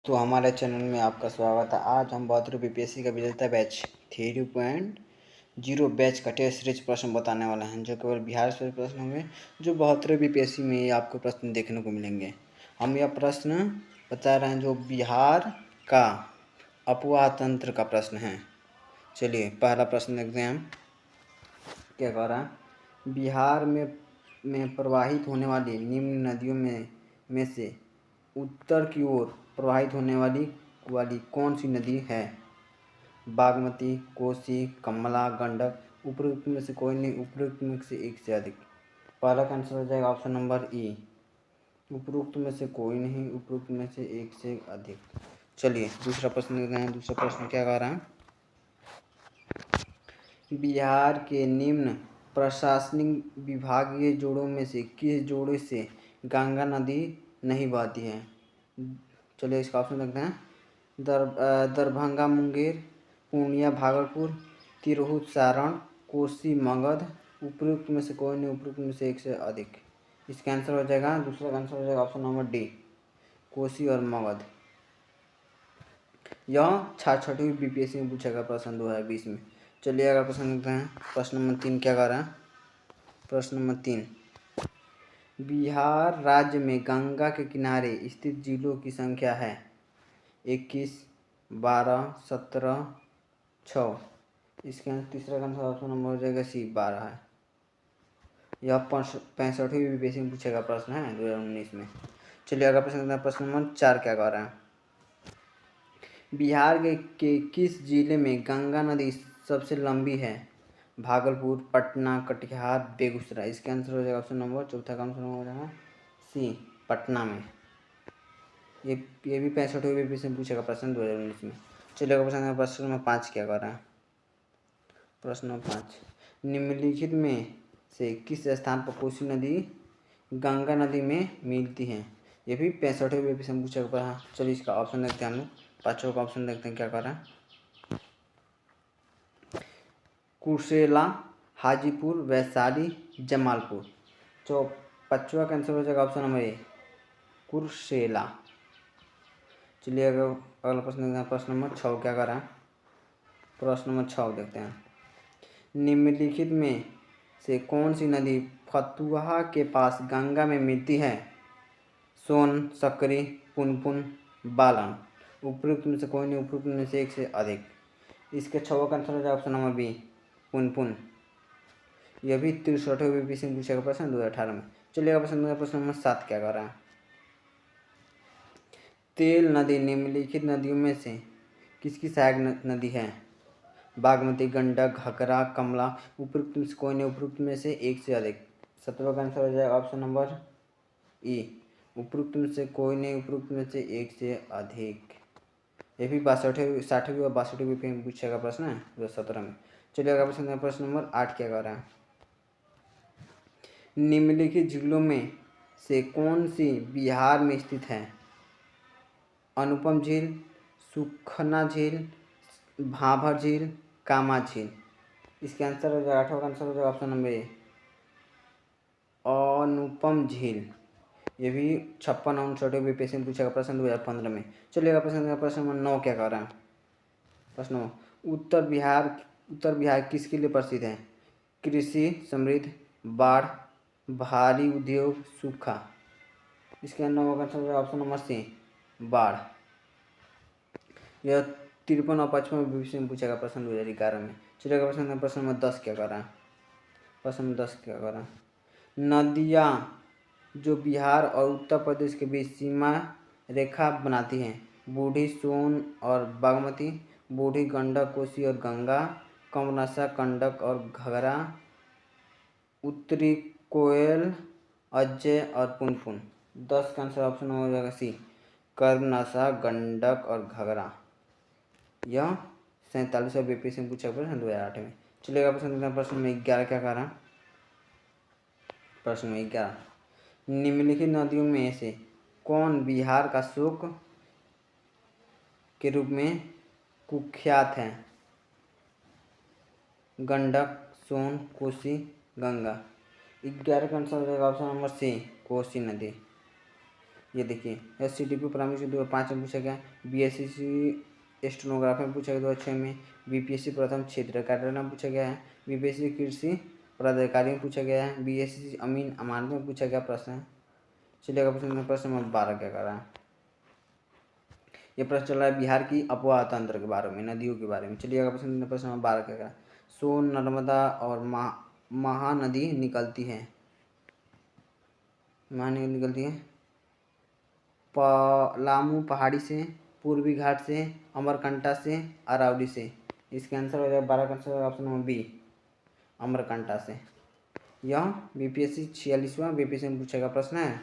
तो हमारे चैनल में आपका स्वागत है। आज हम 72 बीपीएससी का विजेता बैच 3.0 बैच का टेस्ट सीरीज प्रश्न बताने वाले हैं, जो केवल बिहार से प्रश्न होंगे, जो 72 बीपीएससी में आपको प्रश्न देखने को मिलेंगे। हम यह प्रश्न बता रहे हैं जो बिहार का अपवाह तंत्र का प्रश्न है। चलिए पहला प्रश्न देखते हैं हम क्या कह रहा है। बिहार में प्रवाहित होने वाली निम्न नदियों में से उत्तर की ओर प्रवाहित होने वाली कौन सी नदी है? बागमती, कोसी, कमला, गंडक। उपरोक्त में से कोई नहीं, उपरोक्त में से एक से अधिक। पहला का आंसर हो जाएगा ऑप्शन नंबर ई, उपरोक्त में से कोई नहीं, उपरोक्त में से एक से अधिक। चलिए दूसरा प्रश्न देखते हैं। दूसरा प्रश्न क्या कह रहा है। बिहार के निम्न प्रशासनिक विभागीय जोड़ों में से किस जोड़े से गंगा नदी नहीं बहती है? चलिए इसका ऑप्शन देखते हैं। दरभंगा मुंगेर, पूर्णिया भागलपुर, तिरहुत सारण, कोसी मगध। उपरोक्त में से कोई नहीं, उपरोक्त में से एक से अधिक। इसका आंसर हो जाएगा, दूसरा का आंसर हो जाएगा ऑप्शन नंबर डी, कोसी और मगध। यह छठी बीपीएससी में पूछेगा प्रश्न 2020 में। चलिए अगर प्रश्न देखते हैं। प्रश्न नंबर 3 क्या कर रहा है। प्रश्न नंबर 3, बिहार राज्य में गंगा के किनारे स्थित जिलों की संख्या है 21, 12, 17, 6। इसके तीसरा आंसर ऑप्शन नंबर हो जाएगा सी, 12 है। यह 65वीं बीपीएससी में पूछेगा प्रश्न है 2019 में। चलिए अगर प्रश्न नंबर 4 क्या कर रहा है। बिहार के किस जिले में गंगा नदी सबसे लंबी है? भागलपुर, पटना, कटिहार, बेगूसराय। इसका आंसर हो जाएगा ऑप्शन नंबर, चौथा का आंसर हो जाएगा सी, पटना में। ये भी 65वीं बीपीएससी में पूछेगा प्रश्न 2019 में। चलिए प्रश्न नंबर 5 क्या कर रहा है। प्रश्न नंबर 5, निम्नलिखित में से किस स्थान पर कोसी नदी गंगा नदी में मिलती है? ये भी 65वीं बीपीएससी में पूछेगा। चलिए इसका ऑप्शन देखते हैं हम लोग। पाँचों का ऑप्शन देखते हैं क्या कर रहा है। कुर्सेला, हाजीपुर, वैशाली, जमालपुर। तो पाँचवा का आंसर हो जाएगा ऑप्शन नंबर ए, कुर्सेला। चलिए अगला प्रश्न देखते हैं। प्रश्न नंबर 6 क्या कर रहा है। प्रश्न नंबर 6 देखते हैं। निम्नलिखित में से कौन सी नदी फतुहा के पास गंगा में मिलती है? सोन, सकरी, पुनपुन, बालन। उपरोक्त में से कोई नहीं, उपरोक्त में से एक से अधिक। इसके 6 का आंसर हो जाएगा ऑप्शन नंबर बी, पुनपुन। यह भी 63वीं बीपीएससी में पूछेगा प्रश्न 2018 में। चलिएगा प्रश्न नंबर 7 क्या कर रहा है। तेल नदी निम्नलिखित नदियों में से किसकी सहायक नदी है? बागमती, गंडक, घाघरा, कमला। उपरोक्त में से कोई नहीं, उपरोक्त में से एक से अधिक। 17वां का आंसर हो जाएगा ऑप्शन नंबर ई, उपरोक्त में से कोई नहीं, उपरोक्त में से एक से अधिक। ये भी 60वीं और 62वीं में पूछेगा प्रश्न है 2017 में। चलिए अगला प्रश्न नंबर 8 क्या कर रहा है। निम्नलिखित जिलों में से कौन सी बिहार में स्थित है? अनुपम झील, सुखना झील, भाभर झील, कामा झील। इसके आंसर हो जाएगा, 8वां का आंसर हो जाएगा ऑप्शन नंबर ए, अनुपम झील। ये भी 56 और 64 बीपीएससी में पूछेगा प्रश्न 2015 में। चलिएगा प्रश्न नंबर 9 क्या कर रहा है। प्रश्न, उत्तर बिहार किसके लिए प्रसिद्ध है? कृषि समृद्ध, बाढ़, भारी उद्योग, सूखा। इसके 9 का आंसर ऑप्शन नंबर सी, बाढ़। यह 53 और 55 बीपीएससी में पूछेगा प्रश्न 2011 में। चलिएगा प्रश्न नंबर 10 क्या कर रहा है। प्रश्न नंबर 10 क्या कर रहा है। नदियाँ जो बिहार और उत्तर प्रदेश के बीच सीमा रेखा बनाती हैं, बूढ़ी, सोन और बागमती, बूढ़ी, गंडक, कोसी और गंगा, कमरसा, कंडक और घघरा, उत्तरी कोयल, अजय और पुनपुन। 10 का आंसर ऑप्शन हो जाएगा सी, कर्मनाशा, गंडक और घघरा। यह 47वां बीपीएससी में पूछा प्रश्न 2008 में। चलिएगा प्रश्न में 11 क्या कर रहा है। प्रश्न में 11, निम्नलिखित नदियों में से कौन बिहार का शोक के रूप में कुख्यात है? गंडक, सोन, कोसी, गंगा। 11 का आंसर हो जाएगा ऑप्शन नंबर सी, कोसी नदी। ये देखिए SCDP प्राइमरी से 2005 में पूछा गया, BSc स्टेनोग्राफी में पूछा गया 2006 में, BPSC प्रथम क्षेत्र कार्यालय में पूछा गया है, BPSC कृषि पदाधिकारी में पूछा गया है, BSc अमीन अमानत में पूछा गया प्रश्न है। चलिएगा प्रश्न नंबर 12 क्या कर रहा है। ये प्रश्न चल रहा है बिहार की अपवाह तंत्र के बारे में, नदियों के बारे में। चलिएगा प्रश्न नंबर 12 क्या कर रहा है। सोन, नर्मदा और महानदी निकलती है, महानदी निकलती है पलामू पहाड़ी से, पूर्वी घाट से, अमरकंटक से, अरावली से। इसके आंसर हो जाएगा 12 का answer option number B, Amarkantak से। यह BPSC 46वां BPSC में पूछेगा प्रश्न है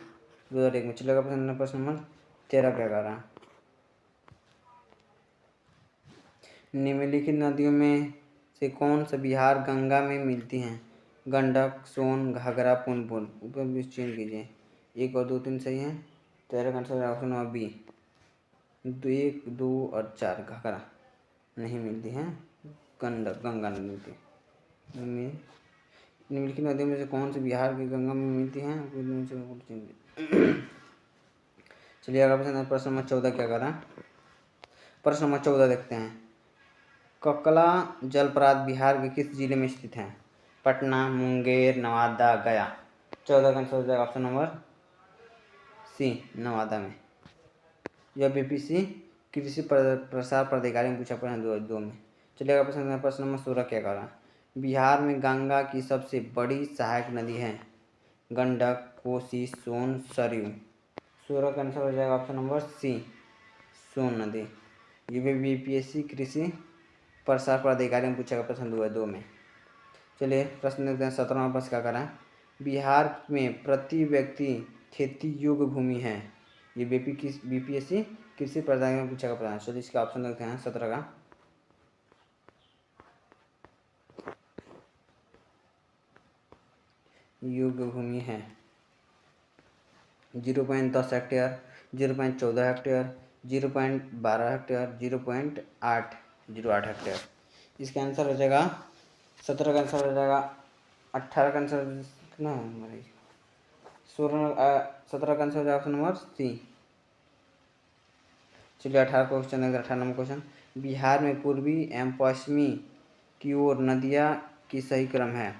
2001 में। चलेगा प्रश्न नंबर 13 क्या कर रहा है। निम्नलिखित नदियों में से कौन सा बिहार गंगा में मिलती हैं। गंडक, सोन, घाघरा, पुनपुन। ऊपर भी चेंज कीजिए, 1 और 2 3 सही है। 13 का आंसर ऑप्शन नंबर बी, 1 2 और 4 घाघरा नहीं मिलती है, गंडक गंगा नहीं मिलती। निम्नलिखित नदियों में से कौन सी बिहार की गंगा में मिलती हैं। चलिए अगला प्रश्न नंबर 14 क्या कर रहा है। प्रश्न नंबर 14 देखते हैं। ककला जलप्रपात बिहार के किस जिले में स्थित है। पटना, मुंगेर, नवादा, गया। 14 का आंसर हो जाएगा ऑप्शन नंबर सी, नवादा में। यह BPSC कृषि प्रसार प्राधिकारी में पूछा प्रश्न 2002 में। चलिएगा प्रश्न नंबर 16 क्या कर रहा है। बिहार में गंगा की सबसे बड़ी सहायक नदी है। गंडक, कोसी, सोन, सरयू। 16 का आंसर हो जाएगा ऑप्शन नंबर सी, सोन नदी। ये भी BPSC कृषि प्रसार प्राधिकारी में पूछा गया प्रश्न 2002 में। चलिए प्रश्न देखते हैं 17वां प्रश्न क्या करा है। बिहार में प्रति व्यक्ति खेती योग्य भूमि है। ये BPSC कृषि प्राधिकारी में पूछा गया प्रश्न। चलिए इसका ऑप्शन देखते हैं 17 का। योग्य भूमि है 0.10 हेक्टेयर, 0.14 हेक्टेयर, 0.12 हेक्टेयर, 0.808 हेक्टेयर। इसका आंसर हो जाएगा 17 का आंसर हो जाएगा 18 का आंसर कितना है हमारी 17 का आंसर हो जाएगा ऑप्शन नंबर सी। चलिए 18 क्वेश्चन 18 नंबर क्वेश्चन। बिहार में पूर्वी एवं पश्चिमी की ओर नदियाँ की सही क्रम है।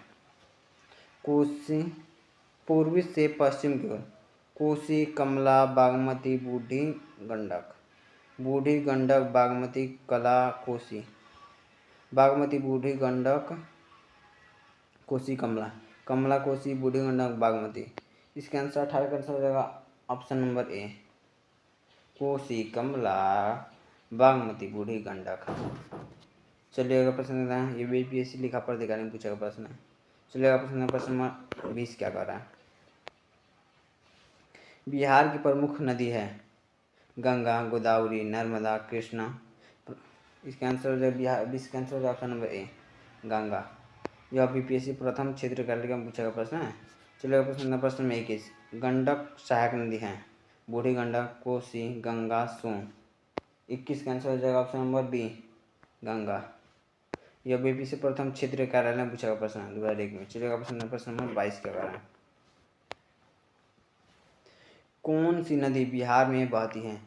कोसी, पूर्वी से पश्चिम की ओर कोसी, कमला, बागमती, बूढ़ी गंडक। बूढ़ी गंडक, बागमती, कला, कोसी। बागमती, बूढ़ी गंडक, कोसी, कमला। कमला, कोसी, बूढ़ी गंडक, बागमती। इसका आंसर 18 का आंसर हो जाएगा ऑप्शन नंबर ए, कोसी, कमला, बागमती, बूढ़ी गंडक। चलिए अगर प्रश्न है, ये BPSC लिखा प्राधिकारी में पूछा गया प्रश्न है। चलिए अगर प्रश्न नंबर 20 क्या कर रहा है। बिहार की प्रमुख नदी है गंगा, गोदावरी, नर्मदा, कृष्णा। इसका आंसर हो जाएगा बिहार 20 का आंसर हो जाएगा ऑप्शन नंबर ए, गंगा। यह BPSC प्रथम क्षेत्र कार्यक्रम में पूछा गया प्रश्न है। चलिए प्रश्न में 21। गंडक सहायक नदी है। बूढ़ी गंडक, कोसी, गंगा, सोन। 21 का आंसर हो जाएगा ऑप्शन नंबर बी, गंगा। यह BPSC प्रथम क्षेत्रीय कार्यालय में पूछा गया प्रश्न है 2001 में। चलिएगा प्रश्न नंबर 22 क्या कर रहा है। कौन सी नदी बिहार में बहती है।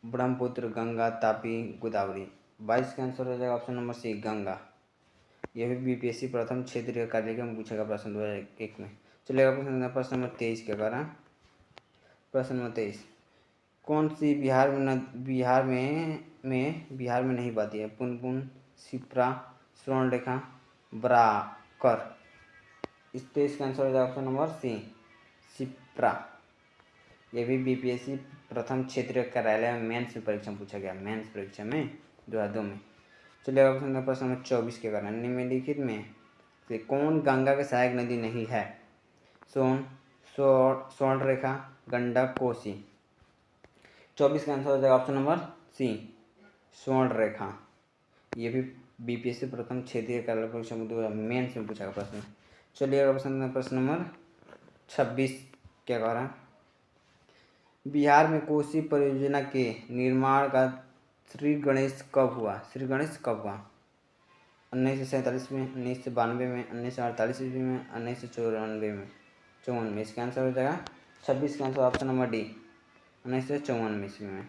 ब्रह्मपुत्र, गंगा, तापी, गोदावरी। 22 का आंसर हो जाएगा ऑप्शन नंबर सी, गंगा। यह भी BPSC प्रथम क्षेत्रीय कार्यक्रम में पूछा गया प्रश्न 2001 में। चलिएगा प्रश्न नंबर 23 क्या कर रहा है। प्रश्न नंबर 23। कौन सी बिहार में नहीं बहती है। पुनपुन, शिप्रा, स्वर्णरेखा, बराकर। इस 23 का आंसर हो जाएगा ऑप्शन नंबर सी, शिप्रा। यह भी BPSC प्रथम क्षेत्रीय कार्यालय में मेंस परीक्षा में पूछा गया, मेंस परीक्षा में 2002 में। चलिए प्रश्न नंबर 24 के कारण निम्नलिखित में से कौन गंगा की सहायक नदी नहीं है। सोन, स्वर्णरेखा, गंडक, कोसी। 24 का आंसर हो जाएगा ऑप्शन नंबर सी, स्वर्णरेखा। ये भी BPSC प्रथम क्षेत्रीय कार्यालय परीक्षा में मेंस में पूछा गया प्रश्न। चलिए प्रश्न नंबर 26 क्या कह रहा है। बिहार में कोसी परियोजना के निर्माण का श्री गणेश कब हुआ। 1947 में, 1992 में, 1948 ईस्वी में, 1994 में, 54 में। इसका आंसर हो जाएगा 26 का आंसर ऑप्शन नंबर डी, 1954 में ईस्वी में।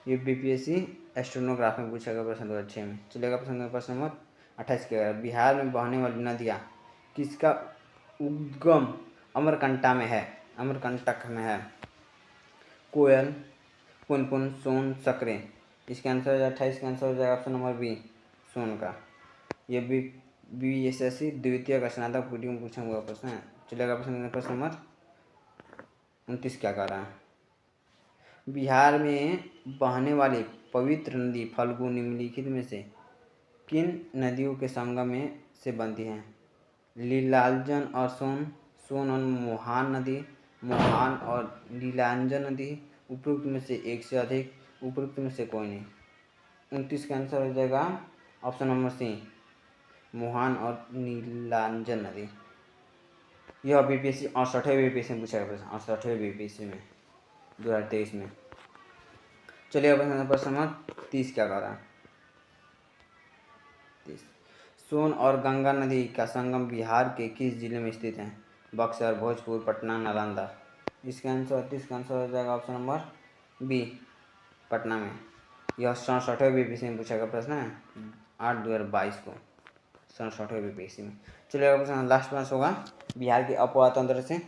ये बीपीएससी एस्ट्रोनोग्राफ में पूछा गया प्रश्न 2006 में। चलेगा प्रश्न नंबर 28 के। बिहार में बहने वाली नदियाँ किसका उद्गम अमरकंटक में है? अमरकंटक में है। कोयल, पुनपुन, सोन, सकरे। इसका आंसर हो जाएगा 28 का आंसर हो जाएगा ऑप्शन नंबर बी, सोन का। ये बीएसएससी द्वितीय का स्नातक पीटी में पूछा हुआ प्रश्न है। चलेगा प्रश्न नंबर 29 क्या कर रहा है? बिहार में बहने वाली पवित्र नदी फल्गु निम्नलिखित में से किन नदियों के संगम में से बनती हैं? लीलांजन और सोन, सोन और मोहान नदी, मोहान और लीलांजन नदी, उपरोक्त में से एक से अधिक, उपरोक्त में से कोई नहीं। 29 का आंसर हो जाएगा ऑप्शन नंबर सी, मोहान और नीलांजन नदी। यह बीपीएससी 68वें बीपीएससी में पूछा गया प्रश्न, 68वें बीपीएससी में 2023 में। चलिए प्रश्न नंबर 30 क्या कह रहा है? 30, सोन और गंगा नदी का संगम बिहार के किस जिले में स्थित है? बक्सर, भोजपुर, पटना, नालंदा। इसका आंसर 30 का आंसर हो जाएगा ऑप्शन नंबर बी, पटना में। यह 67वें बीपीएससी में पूछा गया प्रश्न है, 8/2022 को, 67वें बीपीएससी में। चलिए प्रश्न लास्ट प्रश्न होगा बिहार के अपवा तंत्र से।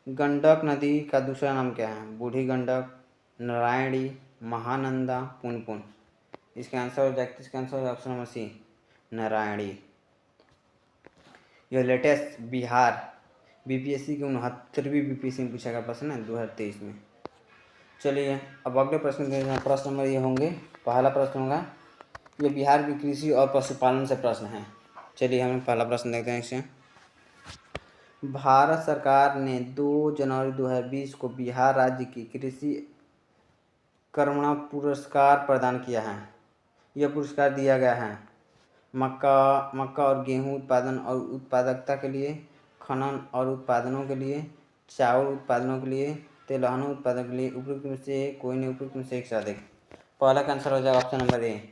गंडक नदी का दूसरा नाम क्या है? बूढ़ी गंडक, नारायणी, महानंदा, पुनपुन। इसका आंसर हो जाएगा, इसका आंसर हो ऑप्शन नंबर सी, नारायणी। यह लेटेस्ट बिहार बीपीएससी की 69वीं बीपीएससी में पूछा गया प्रश्न है 2023 में। चलिए अब अगले प्रश्न नंबर ये होंगे। पहला प्रश्न होगा, ये बिहार की कृषि और पशुपालन से प्रश्न है। चलिए हम पहला प्रश्न देखते हैं इससे। भारत सरकार ने 2 जनवरी 2020 को बिहार राज्य की कृषि कर्मणा पुरस्कार प्रदान किया है। यह पुरस्कार दिया गया है मक्का और गेहूं उत्पादन और उत्पादकता के लिए, खनन और उत्पादनों के लिए, चावल उत्पादनों के लिए, तिलहनों उत्पादन के लिए, उपरोक्त में से कोई नहीं, उपरोक्त में से एक से अधिक। पहला का आंसर हो जाएगा ऑप्शन नंबर ए,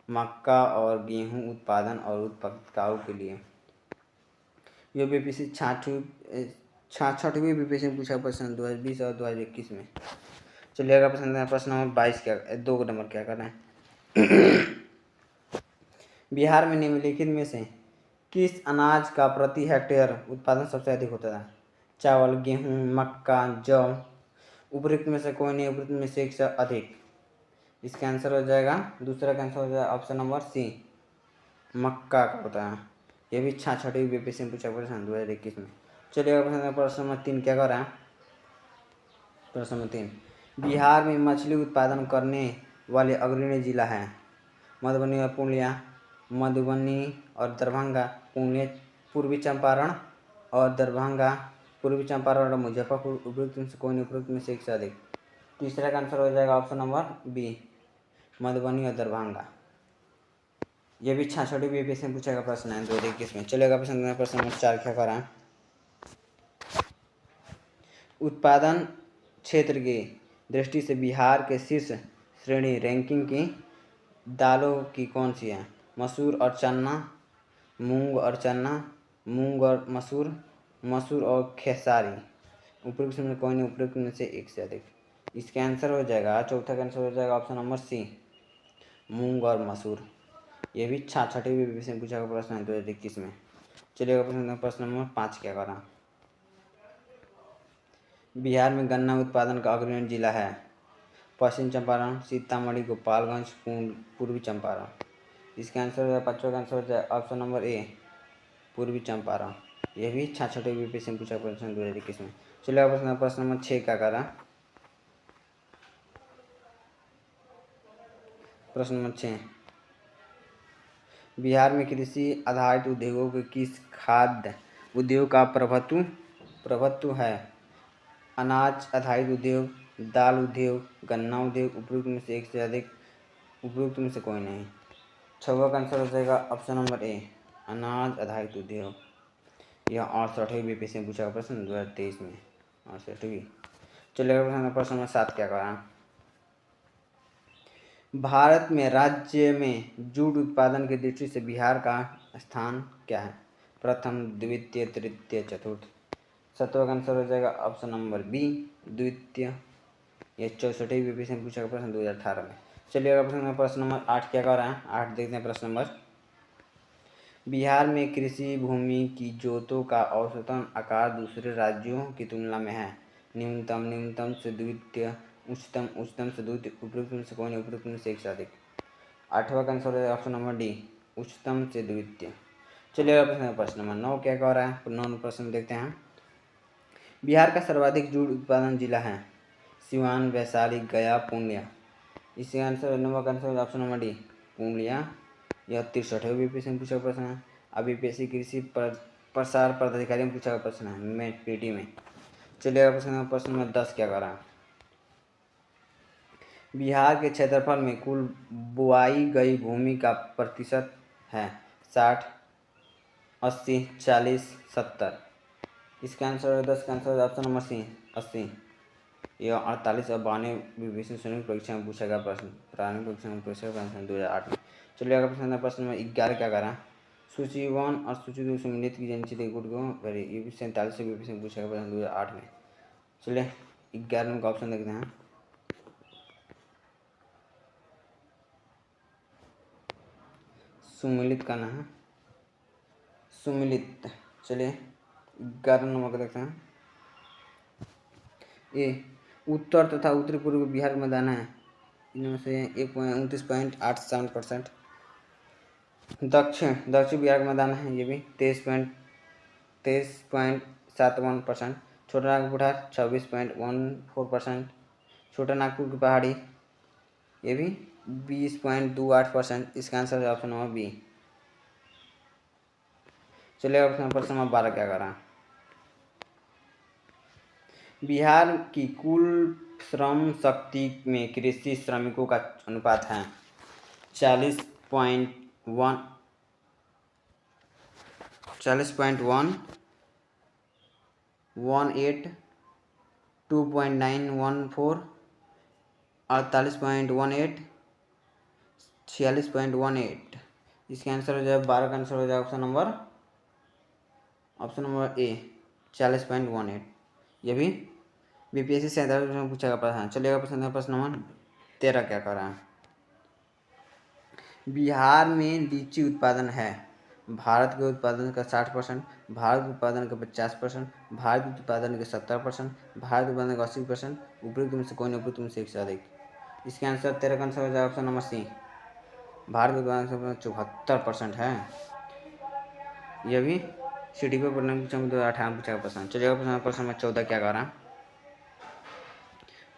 मक्का और गेहूं उत्पादन और उत्पादकताओं के लिए। यह बीपीएससी 66वीं बीपीएससी में पूछा प्रश्न 2020 और 2021 में। चलिएगा प्रश्न नंबर 22 क्या, 2 नंबर क्या करना है? बिहार में निम्नलिखित में से किस अनाज का प्रति हेक्टेयर उत्पादन सबसे अधिक होता है? चावल, गेहूं, मक्का, जौ। उपरोक्त में से कोई नहीं, उपरोक्त में से एक से अधिक। इसका आंसर हो जाएगा, दूसरा का आंसर हो जाएगा ऑप्शन नंबर सी, मक्का का होता है। यह भी 66वीं बीपीएससी में पूछा प्रश्न 2021 में। चलिए प्रश्न नंबर 3 क्या कर रहा है? प्रश्न नंबर 3, बिहार में मछली उत्पादन करने वाले अग्रणी जिला है? मधुबनी और पूर्णिया, मधुबनी और दरभंगा, पूर्वी चंपारण और दरभंगा, पूर्वी चंपारण और मुजफ्फरपुर। उपरोक्त में से कोई नहीं, उपरोक्त में से एक से अधिक। तीसरा का आंसर हो जाएगा ऑप्शन नंबर बी, मधुबनी और दरभंगा। यह भी 66वीं बीपीएससी में पूछा गया प्रश्न है 2021 में। चलेगा प्रश्न नंबर 4 क्या करा? उत्पादन क्षेत्र की दृष्टि से बिहार के शीर्ष श्रेणी रैंकिंग की दालों की कौन सी है? मसूर और चना, मूंग और चना, मूंग और मसूर, मसूर और खेसारी। उपरोक्त में कोई नहीं, उपरोक्त में से एक से अधिक। इसका आंसर हो जाएगा, चौथा का आंसर हो जाएगा ऑप्शन नंबर सी, मूंग और मसूर। ये भी 66वीं बीपीएससी में पूछा गया प्रश्न है 2021 में। चलिएगा प्रश्न नंबर 5 क्या करा? बिहार में गन्ना उत्पादन का अग्रणी जिला है? पश्चिम चंपारण, सीतामढ़ी, गोपालगंज, पूर्वी चंपारण। इसका आंसर हो जाएगा, पाँचवा का आंसर हो जाएगा ऑप्शन नंबर ए, पूर्वी चंपारण। यह भी 66वीं बीपीएससी में पूछा प्रश्न 2021 में। चलिए प्रश्न नंबर 6 क्या करा? प्रश्न नंबर 6, बिहार में कृषि आधारित उद्योगों के किस खाद्य उद्योग का प्रभुत्व है? अनाज आधारित उद्योग, दाल उद्योग, गन्ना उद्योग। उपरोक्त में से एक से अधिक, उपरोक्त में से कोई नहीं। छठवां का आंसर हो जाएगा ऑप्शन नंबर ए, अनाज आधारित उद्योग। यह 68वीं बीपीएससी में पूछा गया प्रश्न 2023 में, 68वीं। चलिए प्रश्न नंबर 7 क्या करा? भारत में राज्य में जूट उत्पादन की दृष्टि से बिहार का स्थान क्या है? प्रथम, द्वितीय, तृतीय, चतुर्थ। 7वां का आंसर हो जाएगा ऑप्शन नंबर बी, द्वितीय। ये 64वीं बीपीएससी में पूछा गया प्रश्न 2018 में। चलिए अगला प्रश्न नंबर 8 क्या कर रहा है। 8 देखते हैं प्रश्न नंबर। बिहार में कृषि भूमि की जोतों का औसतन आकार दूसरे राज्यों की तुलना में है। न्यूनतम से द्वितीय, उच्चतम से द्वितीय, उपयुक्त से कोई नहीं, उपयुक्त से एक से अधिक। 8वां का आंसर है ऑप्शन नंबर डी, उच्चतम से द्वितीय। चलिए प्रश्न नंबर 9 क्या कह रहा है। 9 प्रश्न देखते हैं। बिहार का सर्वाधिक जूट उत्पादन जिला है। सिवान, वैशाली, गया, पूर्णिया। इसका आंसर 9 का answer option number D, Purnia. यह 63वें बीपीएससी में पूछा प्रश्न है। अब बीपीएससी कृषि प्रसार पदाधिकारी में पूछा प्रश्न है, में पीटी में। चलिए प्रश्न नंबर 10 क्या कर रहा है। बिहार के क्षेत्रफल में कुल बुआई गई भूमि का प्रतिशत है 60, 80, 40, 70। इसका आंसर 10 का आंसर ऑप्शन नंबर सी, 80। यह 48 और 92 बीपीएससी संयुक्त परीक्षा में पूछा गया प्रश्न, प्रारंभिक परीक्षा में पूछा गया प्रश्न 2008 में। चलिए अगला प्रश्न नंबर 11 क्या करा। सूची 1 और सूची 2 सम्मिलित की जनचरी गुट को करें। ये भी 47 बीपीएससी में पूछा गया प्रश्न 2008 में। चलिए 11 नंबर का ऑप्शन देखते हैं। सुमिलित करना है, सुमिलित। चलिए 11 नंबर का देखते हैं। ए उत्तर तथा उत्तरी पूर्व बिहार में दाना है, इनमें से 29.87%। दक्षिण बिहार का मैदान है, ये भी 23.71%। छोटा नागपुर 26.14%। छोटा नागपुर की पहाड़ी, ये भी 20.28%। इसका आंसर है ऑप्शन नंबर बी। चलिए प्रश्न नंबर 12 क्या कर रहा है। बिहार की कुल श्रम शक्ति में कृषि श्रमिकों का अनुपात है 40.1, 18, 2.914, 48.18, 46.18। इसका आंसर हो जाए 12 का आंसर हो जाए ऑप्शन नंबर ए, 40.18। ये भी बीपीएससी 47 में पूछा गया प्रश्न। चलिएगा प्रश्न नंबर 13 क्या कर रहा है। बिहार में लीची उत्पादन है। भारत के उत्पादन का 60%, भारत के उत्पादन का 50%, भारत के उत्पादन के 70%, भारत के उत्पादन का 80%, उपयुक्त में से कोई नहीं, उपयुक्त में से एक से अधिक। इसके आंसर 13 का आंसर हो जाए ऑप्शन नंबर सी, भारत के उत्पादन का 74% है। यह भी सिटी पे पढ़ने पूछा 2018 पूछा प्रश्न। चलिएगा प्रश्न नंबर 14 क्या कर रहा है।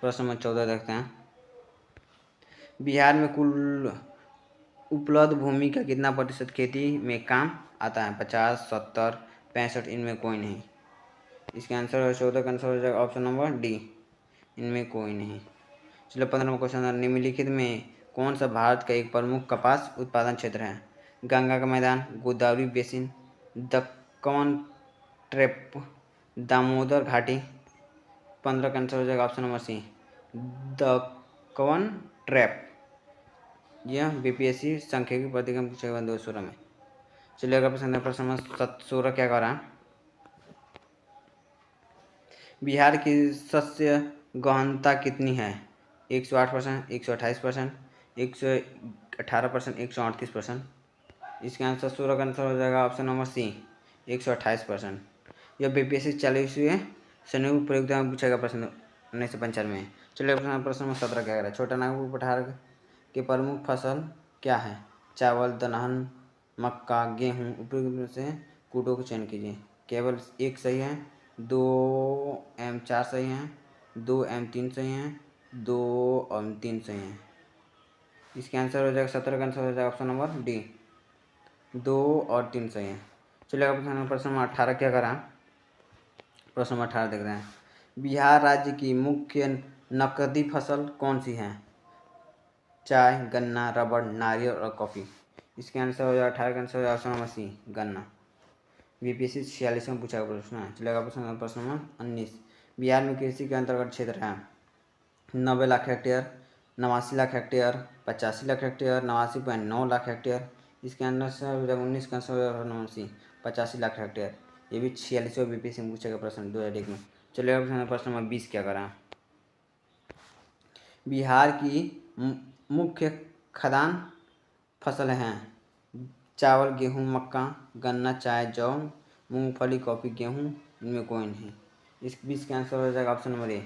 प्रश्न नंबर 14 देखते हैं। बिहार में कुल उपलब्ध भूमि का कितना प्रतिशत खेती में काम आता है। 50, 70, 65, इनमें कोई नहीं। इसका आंसर है 14 का आंसर हो जाएगा ऑप्शन नंबर डी, इनमें कोई नहीं। चलो 15वां क्वेश्चन। निम्नलिखित में कौन सा भारत का एक प्रमुख कपास उत्पादन क्षेत्र है। गंगा का मैदान, गोदावरी बेसिन, दक्कन ट्रैप, दामोदर घाटी। 15 का आंसर हो जाएगा option number C, Deccan trap. यह बीपीएससी सांख्यिकी पत्रिका में पूछा गया 2016 में। चलिए अगला प्रश्न नंबर 16 क्या कर रहा है। बिहार की शस्य गहनता कितनी है। 108%, 128%, 118%, 138%। इसका आंसर 16 का आंसर हो जाएगा ऑप्शन नंबर सी, 128%। यह बीपीएससी 40वें संयुक्त परीक्षा में पूछा गया प्रश्न 1995 में। चलिए प्रश्न नंबर 17 क्या कर रहा है। छोटा नागपुर पठार के प्रमुख फसल क्या है। चावल, दलहन, मक्का, गेहूँ। उपयुक्त में से कूटों को चयन कीजिए। केवल एक सही है, 2 M 4 सही हैं, 2 M 3 सही हैं, 2 M 3 सही हैं। इसका आंसर हो जाएगा 17 का आंसर हो जाएगा ऑप्शन नंबर डी, 2 और 3 सही हैं। चलिए प्रश्न नंबर 18 क्या करा। प्रश्न नंबर 18 देख रहे हैं। बिहार राज्य की मुख्य नकदी फसल कौन सी है। चाय, गन्ना, रबड़, नारियल और कॉफ़ी। इसके आंसर हो जाएगा 18 का आंसर हो जाएगा ऑप्शन नंबर सी, गन्ना। बीपीएससी 46 में पूछा गया प्रश्न है। चलेगा प्रश्न नंबर 19। बिहार में कृषि के अंतर्गत क्षेत्र है 90 lakh hectare, 89 lakh hectare, 85 lakh hectare, 89.9 lakh hectare. इसके अंदर से 19 का आंसर हो जाएगा 85 लाख हेक्टेयर। ये भी 46वें बीपीएससी में पूछा गया प्रश्न 2001 में। चलिए प्रश्न नंबर 20 क्या करा। बिहार की मुख्य खाद्यान्न फसलें हैं चावल, गेहूँ, मक्का, गन्ना, चाय, जौ, मूंगफली, कॉफ़ी, गेहूँ, इनमें कोई नहीं। इस 20 का आंसर हो जाएगा ऑप्शन नंबर ए,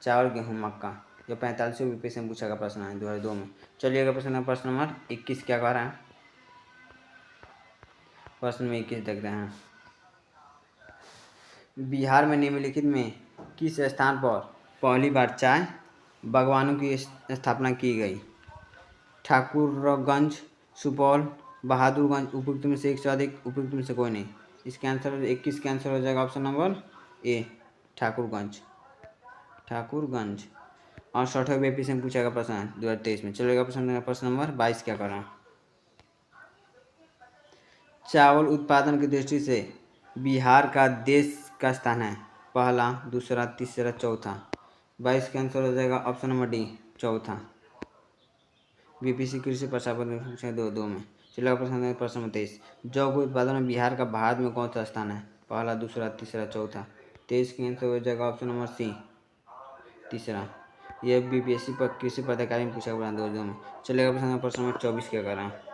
चावल, गेहूँ, मक्का। यह 45 वीं से पूछा गया प्रश्न है 2002 में। चलिए अगर प्रश्न नंबर 21 क्या कह रहा है। प्रश्न में 21 देखते हैं। बिहार में निम्नलिखित में किस स्थान पर पहली बार चाय बागवानों की स्थापना की गई। ठाकुरगंज, सुपौल, बहादुरगंज, उपयुक्त में से एक से अधिक, उपयुक्त में से कोई नहीं। इसके आंसर 21 का आंसर हो जाएगा ऑप्शन नंबर ए, ठाकुरगंज। और 60वें BP से पूछा गया प्रश्न है 2023 में। चलेगा प्रश्न नंबर 22 क्या करें। चावल उत्पादन की दृष्टि से बिहार का देश का स्थान है पहला, दूसरा, तीसरा, चौथा। 22 का आंसर हो जाएगा ऑप्शन नंबर डी, चौथा। BPC कृषि प्रशासन पूछा 2002 में। चलेगा प्रश्न नंबर 23। जौ के उत्पादन में बिहार का भारत में कौन सा स्थान है पहला, दूसरा, तीसरा, चौथा। 23 का आंसर हो जाएगा ऑप्शन नंबर सी, तीसरा। यह BPSC पर कृषि पदाधिकारी में पूछा गया 2002 में। चलेगा प्रश्न नंबर 24 क्या कर रहा है।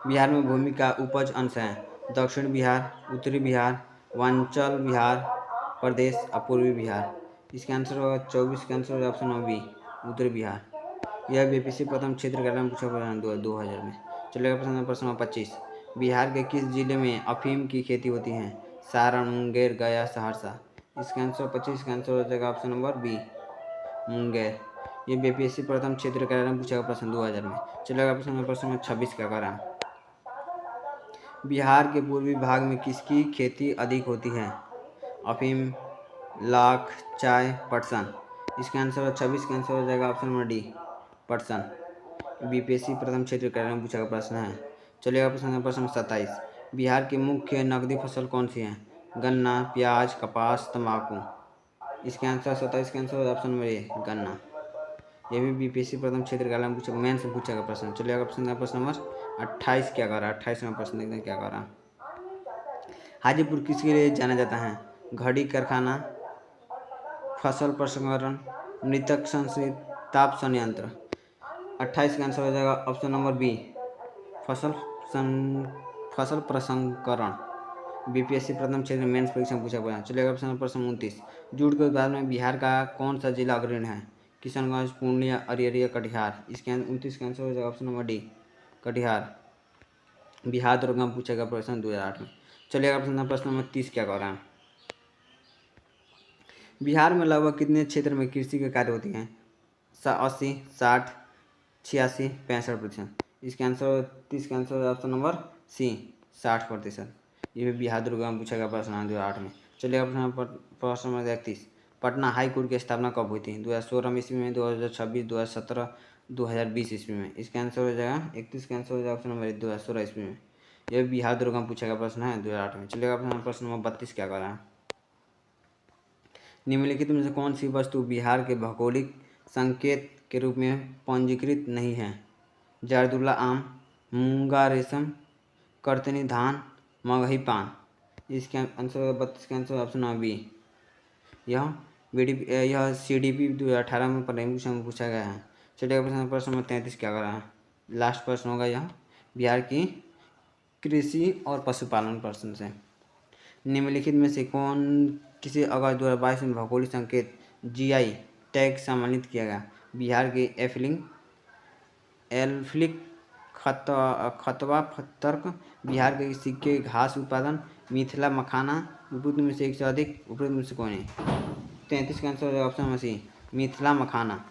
बिहार में भूमि का उपज अंश है दक्षिण बिहार, उत्तरी बिहार, वांचल बिहार प्रदेश और पूर्वी बिहार। इसका आंसर होगा 24 का आंसर होगा ऑप्शन नंबर बी, उत्तरी बिहार। यह BPSC प्रथम क्षेत्र कार्यक्रम में पूछा गया 2000 में। चलेगा प्रश्न नंबर 25। बिहार के किस जिले में अफीम की खेती होती है सारण, मुंगेर, गया, सहरसा। इसका आंसर 25 का आंसर हो जाएगा ऑप्शन नंबर बी, मुंगेर। ये BPSC प्रथम क्षेत्र कार्यक्रम में पूछा गया प्रश्न 2000 में। चलेगा प्रश्न नंबर 26 क्या कर रहा है। बिहार के पूर्वी भाग में किसकी खेती अधिक होती है अफीम, लाख, चाय, पटसन। इसका आंसर 26 का आंसर हो जाएगा ऑप्शन नंबर डी, पटसन। BPSC प्रथम क्षेत्र कार्यक्रम में पूछा गया प्रश्न है। चलिएगा प्रश्न नंबर 27। बिहार की मुख्य नकदी फसल कौन सी है गन्ना, प्याज, कपास, तंबाकू। इसका आंसर 27 का आंसर ऑप्शन नंबर ए, गन्ना। यह भी BPSC प्रथम क्षेत्र कार्यक्रम में पूछा मेन से पूछा गया प्रश्न। चलिएगा प्रश्न नंबर 28 क्या कर रहा है। 28वां प्रश्न देखते हैं क्या कर रहा है। हाजीपुर किसके लिए जाना जाता है घड़ी कारखाना, फसल प्रसंस्करण, मृतक संश्रित, ताप संयंत्र। 28 का आंसर हो जाएगा ऑप्शन नंबर बी, फसल प्रसंस्करण। BPSC प्रथम क्षेत्र मेंस परीक्षा पूछा गया। चलिएगा प्रश्न 29। जूट के उत्पादन में बिहार का कौन सा जिला अग्रणी है किशनगंज, पूर्णिया, अररिया, कटिहार। इसके 29 का आंसर हो जाएगा option number D, Katihar. Bihar दुर्गम पूछा गया प्रश्न 2008 में। चलिएगा प्रश्न नंबर 30 क्या कर रहा है। बिहार में लगभग कितने क्षेत्र में कृषि के कार्य होती हैं 80, 60, 86, 65%। इसके आंसर 30 का आंसर ऑप्शन नंबर सी, 60%। ये भी बिहार दुर्गम पूछा गया प्रश्न 2008 में। चलिएगा प्रश्न नंबर 31। पटना हाई कोर्ट की स्थापना कब हुई थी 2016 ईस्वी में, 2026, 2017, 2020 ईस्वी में। इसका आंसर हो जाएगा 31 का आंसर हो जाएगा ऑप्शन नंबर 2016 ईस्वी में। यह बिहार दुर्गम पूछा गया प्रश्न है 2008 में। चलिएगा प्रश्न नंबर 32 क्या कर रहा है। निम्नलिखित में से कौन सी वस्तु बिहार के भौगोलिक संकेत के रूप में पंजीकृत नहीं है जरदुल्ला आम, मूंगा रेशम, करतनी धान, मगही पान। इसके आंसर 32 का आंसर ऑप्शन नंबर बी, यह CDP 2018 में परीक्षा में पूछा गया है। चलिए प्रश्न नंबर 33 क्या कर रहा है। लास्ट प्रश्न होगा यह बिहार की कृषि और पशुपालन प्रश्न से। निम्नलिखित में से किसी अगस्त 2022 में भौगोलिक संकेत GI टैग सम्मानित किया गया बिहार के एल्फिक खतवा तर्क, बिहार के सिक्के घास उत्पादन, मिथिला मखाना। उपयुक्त में से एक से अधिक, उपयुक्त में से कोई नहीं। 33 का answer option number C, Mithila makhana.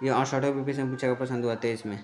यह 68वें BP से पूछा गया प्रश्न 2023 में।